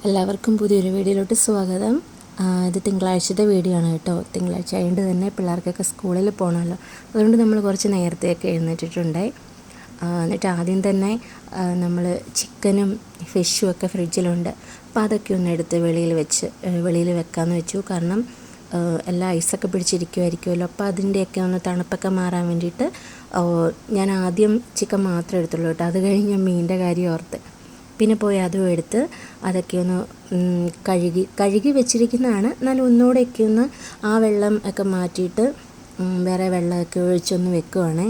എല്ലാവർക്കും പുതിയൊരു വീഡിയോയിലോട്ട് സ്വാഗതം. ഇത് തിങ്കളാഴ്ചത്തെ വീഡിയോ ആണ് കേട്ടോ. തിങ്കളാഴ്ച ആയതുകൊണ്ട് തന്നെ പിള്ളേർക്കൊക്കെ സ്കൂളിൽ പോകണമല്ലോ. അതുകൊണ്ട് നമ്മൾ കുറച്ച് നേരത്തെയൊക്കെ എഴുന്നേറ്റിട്ടുണ്ടായി. എന്നിട്ട് ആദ്യം തന്നെ നമ്മൾ ചിക്കനും ഫിഷും ഒക്കെ ഫ്രിഡ്ജിലുണ്ട്. അപ്പോൾ അതൊക്കെ ഒന്ന് എടുത്ത് വെളിയിൽ വെക്കാമെന്ന് വെച്ചു. കാരണം എല്ലാം ഐസൊക്കെ പിടിച്ചിരിക്കുമായിരിക്കുമല്ലോ. അപ്പോൾ അതിൻ്റെയൊക്കെ ഒന്ന് തണുപ്പൊക്കെ മാറാൻ വേണ്ടിയിട്ട് ഞാൻ ആദ്യം ചിക്കൻ മാത്രമേ എടുത്തുള്ളൂ കേട്ടോ. അത് കഴിഞ്ഞ് മീനിൻ്റെ കാര്യം ഓർത്ത് പിന്നെ പോയി അതും എടുത്ത് അതൊക്കെ ഒന്ന് കഴുകി വെച്ചിരിക്കുന്നതാണ്. എന്നാലും ഒന്നുകൂടെയൊക്കെ ഒന്ന് ആ വെള്ളം ഒക്കെ മാറ്റിയിട്ട് വേറെ വെള്ളമൊക്കെ ഒഴിച്ചൊന്ന് വെക്കുവാണേ.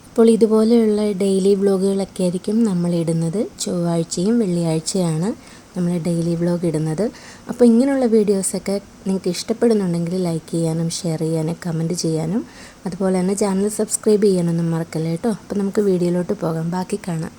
അപ്പോൾ ഇതുപോലെയുള്ള ഡെയിലി വ്ളോഗുകളൊക്കെ ആയിരിക്കും നമ്മൾ ഇടുന്നത്. ചൊവ്വാഴ്ചയും വെള്ളിയാഴ്ചയാണ് നമ്മൾ ഡെയിലി വ്ളോഗ് ഇടുന്നത്. അപ്പോൾ ഇങ്ങനെയുള്ള വീഡിയോസൊക്കെ നിങ്ങൾക്ക് ഇഷ്ടപ്പെടുന്നുണ്ടെങ്കിൽ ലൈക്ക് ചെയ്യാനും ഷെയർ ചെയ്യാനും കമൻറ്റ് ചെയ്യാനും അതുപോലെ തന്നെ ചാനൽ സബ്സ്ക്രൈബ് ചെയ്യാനൊന്നും മറക്കല്ലേ കേട്ടോ. അപ്പോൾ നമുക്ക് വീഡിയോയിലോട്ട് പോകാം, ബാക്കി കാണാം.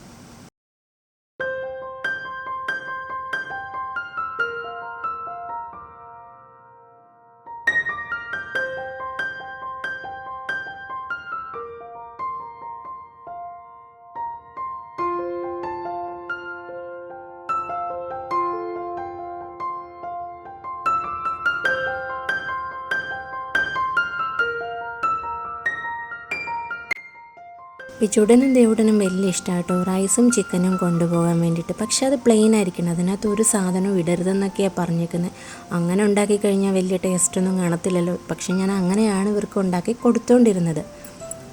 പിച്ചൂടനും ദേവുടനും വലിയ ഇഷ്ടമാണ് കേട്ടോ റൈസും ചിക്കനും കൊണ്ടുപോകാൻ വേണ്ടിയിട്ട്. പക്ഷേ അത് പ്ലെയിൻ ആയിരിക്കണം, അതിനകത്ത് ഒരു സാധനവും ഇടരുതെന്നൊക്കെയാണ് പറഞ്ഞേക്കുന്നത്. അങ്ങനെ ഉണ്ടാക്കി കഴിഞ്ഞാൽ വലിയ ടേസ്റ്റൊന്നും കാണത്തില്ലല്ലോ. പക്ഷേ ഞാൻ അങ്ങനെയാണ് ഇവർക്ക് ഉണ്ടാക്കി കൊടുത്തുകൊണ്ടിരുന്നത്.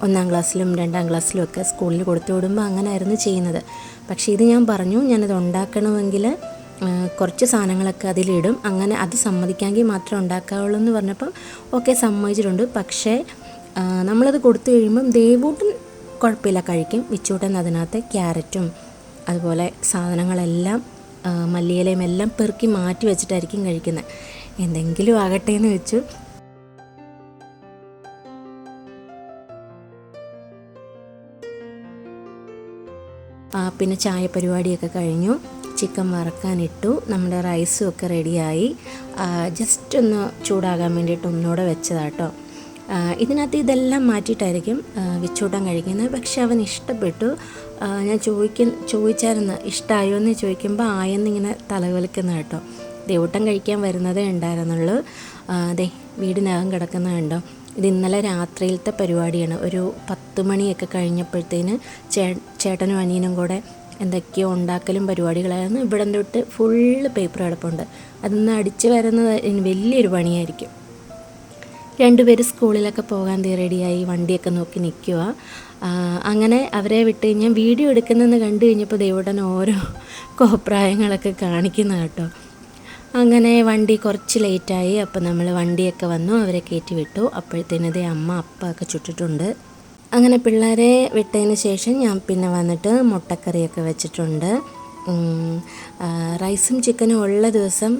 1-ാം ക്ലാസ്സിലും 2-ാം ക്ലാസ്സിലും ഒക്കെ സ്കൂളിൽ കൊടുത്തു വിടുമ്പോൾ അങ്ങനെയായിരുന്നു ചെയ്യുന്നത്. പക്ഷേ ഇത് ഞാൻ പറഞ്ഞു ഞാനത് ഉണ്ടാക്കണമെങ്കിൽ കുറച്ച് സാധനങ്ങളൊക്കെ അതിലിടും, അങ്ങനെ അത് സമ്മതിക്കാമെങ്കിൽ മാത്രമേ ഉണ്ടാക്കാവുള്ളൂ എന്ന് പറഞ്ഞപ്പം ഓക്കെ സമ്മതിച്ചിട്ടുണ്ട്. പക്ഷേ നമ്മളത് കൊടുത്തു കഴിയുമ്പം ദേവൂട്ടൻ കുഴപ്പമില്ല, കഴിക്കും. വിച്ചൂട്ടൻ അതിനകത്ത് ക്യാരറ്റും അതുപോലെ സാധനങ്ങളെല്ലാം മല്ലിയിലയും എല്ലാം പെറുക്കി മാറ്റി വെച്ചിട്ടായിരിക്കും കഴിക്കുന്നത്. എന്തെങ്കിലും ആകട്ടെ എന്ന് വെച്ചു. പിന്നെ ചായ പരിപാടിയൊക്കെ കഴിഞ്ഞു. ചിക്കൻ വറക്കാനിട്ടു. നമ്മുടെ റൈസും ഒക്കെ റെഡിയായി. ജസ്റ്റ് ഒന്ന് ചൂടാകാൻ വേണ്ടിയിട്ട് ഒന്നുകൂടെ വെച്ചതാട്ടോ. ഇതിനകത്ത് ഇതെല്ലാം മാറ്റിയിട്ടായിരിക്കും വിച്ചൂട്ടൻ കഴിക്കുന്നത്. പക്ഷെ അവൻ ഇഷ്ടപ്പെട്ടു. ഞാൻ ചോദിച്ചായിരുന്നു ഇഷ്ടമായോ എന്ന് ചോദിക്കുമ്പോൾ ആയെന്നിങ്ങനെ തലവലിക്കുന്ന കേട്ടോ. ദേവൂട്ടൻ കഴിക്കാൻ വരുന്നതേ ഉണ്ടായിരുന്നുള്ളൂ. അതെ വീടിനകം കിടക്കുന്ന കണ്ടോ. ഇത് ഇന്നലെ രാത്രിയിലത്തെ പരിപാടിയാണ്. ഒരു 10 മണിയൊക്കെ കഴിഞ്ഞപ്പോഴത്തേന് ചേട്ടനും അനിയനും കൂടെ എന്തൊക്കെയോ ഉണ്ടാക്കലും പരിപാടികളായിരുന്നു. ഇവിടെ തൊട്ട് ഫുള്ള് പേപ്പർ കിടപ്പുണ്ട്. അതൊന്ന് അടിച്ച് വരുന്നത് വലിയൊരു പണിയായിരിക്കും. 2 പേര് സ്കൂളിലൊക്കെ പോകാൻ റെഡിയായി വണ്ടിയൊക്കെ നോക്കി നിൽക്കുക. അങ്ങനെ അവരെ വിട്ട് കഴിഞ്ഞാൽ വീഡിയോ എടുക്കുന്നതെന്ന് കണ്ടു കഴിഞ്ഞപ്പോൾ ദേവുടൻ ഓരോ കോപ്രായങ്ങളൊക്കെ കാണിക്കുന്ന കേട്ടോ. അങ്ങനെ വണ്ടി കുറച്ച് ലേറ്റായി. അപ്പോൾ നമ്മൾ വണ്ടിയൊക്കെ വന്നു, അവരെ കയറ്റി വിട്ടു. അപ്പോഴത്തേനതേ അമ്മ ഒക്കെ ചുട്ടിട്ടുണ്ട്. അങ്ങനെ പിള്ളേരെ വിട്ടതിന് ശേഷം ഞാൻ പിന്നെ വന്നിട്ട് മുട്ടക്കറിയൊക്കെ വെച്ചിട്ടുണ്ട്. റൈസും ചിക്കനും ഉള്ള ദിവസം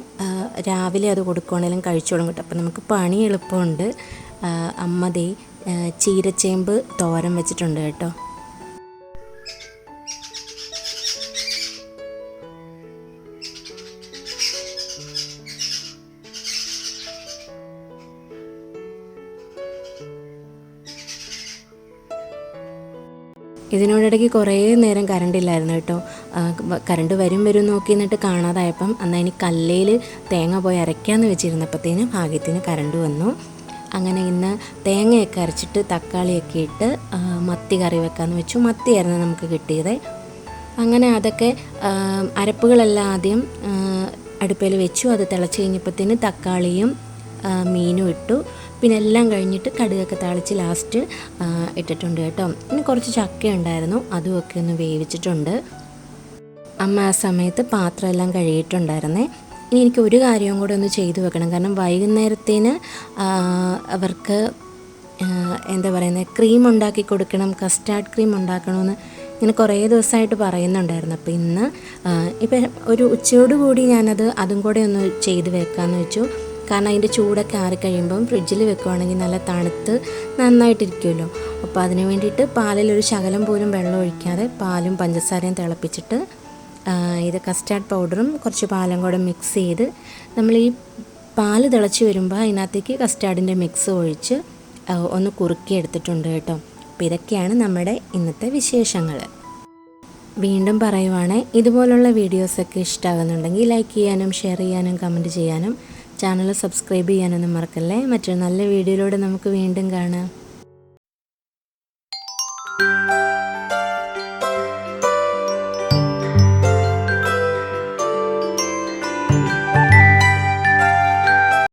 രാവിലെ അത് കൊടുക്കുകയാണെങ്കിലും കഴിച്ചോളും കേട്ടോ. അപ്പം നമുക്ക് പണി എളുപ്പമുണ്ട്. അമ്മ ദേ ചീരച്ചേമ്പ് തോരൻ വെച്ചിട്ടുണ്ട് കേട്ടോ. ഇതിനോടിടയ്ക്ക് കുറേ നേരം കറണ്ടില്ലായിരുന്നു കേട്ടോ. കറണ്ട് വരും നോക്കി എന്നിട്ട് കാണാതായപ്പം എന്നാൽ ഇനി കല്ലയിൽ തേങ്ങ പോയി അരയ്ക്കാമെന്ന് വെച്ചിരുന്നപ്പോഴത്തേന് ഭാഗ്യത്തിന് കറണ്ട് വന്നു. അങ്ങനെ ഇന്ന് തേങ്ങയൊക്കെ അരച്ചിട്ട് തക്കാളിയൊക്കെ ഇട്ട് മത്തി കറി വെക്കാമെന്ന് വെച്ചു. മത്തിയായിരുന്നു നമുക്ക് കിട്ടിയത്. അങ്ങനെ അതൊക്കെ അരപ്പുകളെല്ലാം ആദ്യം അടുപ്പയിൽ വെച്ചു. അത് തിളച്ച് കഴിഞ്ഞപ്പോഴത്തേന് തക്കാളിയും മീനും ഇട്ടു. പിന്നെ എല്ലാം കഴിഞ്ഞിട്ട് കടുകൊക്കെ താളിച്ച് ലാസ്റ്റ് ഇട്ടിട്ടുണ്ട് കേട്ടോ. പിന്നെ കുറച്ച് ചക്ക ഉണ്ടായിരുന്നു, അതുമൊക്കെ ഒന്ന് വേവിച്ചിട്ടുണ്ട്. അമ്മ ആ സമയത്ത് പാത്രമെല്ലാം കഴുകിയിട്ടുണ്ടായിരുന്നേ. ഇനി എനിക്ക് ഒരു കാര്യവും കൂടെ ഒന്ന് ചെയ്തു വെക്കണം. കാരണം വൈകുന്നേരത്തേന് അവർക്ക് എന്താ പറയുന്നത് ക്രീം ഉണ്ടാക്കി കൊടുക്കണം, കസ്റ്റാർഡ് ക്രീം ഉണ്ടാക്കണമെന്ന് ഇങ്ങനെ കുറേ ദിവസമായിട്ട് പറയുന്നുണ്ടായിരുന്നു. അപ്പോൾ ഇന്ന് ഇപ്പം ഒരു ഉച്ചയോടുകൂടി അതും കൂടെ ഒന്ന് ചെയ്ത് വെക്കാമെന്ന് വെച്ചു. കാരണം അതിൻ്റെ ചൂടൊക്കെ ആറിക്കഴിയുമ്പം ഫ്രിഡ്ജിൽ വെക്കുവാണെങ്കിൽ നല്ല തണുത്ത് നന്നായിട്ടിരിക്കുമല്ലോ. അപ്പോൾ അതിന് വേണ്ടിയിട്ട് പാലിലൊരു ശകലം പോലും വെള്ളം ഒഴിക്കാതെ പാലും പഞ്ചസാരയും തിളപ്പിച്ചിട്ട് ഇത് കസ്റ്റാർഡ് പൗഡറും കുറച്ച് പാലും കൂടെ മിക്സ് ചെയ്ത് നമ്മൾ ഈ പാല് തിളച്ച് വരുമ്പോൾ അതിനകത്തേക്ക് കസ്റ്റാർഡിൻ്റെ മിക്സ് ഒഴിച്ച് ഒന്ന് കുറുക്കി എടുത്തിട്ടുണ്ട് കേട്ടോ. അപ്പോൾ ഇതൊക്കെയാണ് നമ്മുടെ ഇന്നത്തെ വിശേഷങ്ങൾ. വീണ്ടും പറയുവാണ്, ഇതുപോലുള്ള വീഡിയോസൊക്കെ ഇഷ്ടമാകുന്നുണ്ടെങ്കിൽ ലൈക്ക് ചെയ്യാനും ഷെയർ ചെയ്യാനും കമൻറ്റ് ചെയ്യാനും ചാനൽ സബ്സ്ക്രൈബ് ചെയ്യാനൊന്നും മറക്കല്ലേ. മറ്റൊരു നല്ല വീഡിയോയിലൂടെ നമുക്ക് വീണ്ടും കാണാം.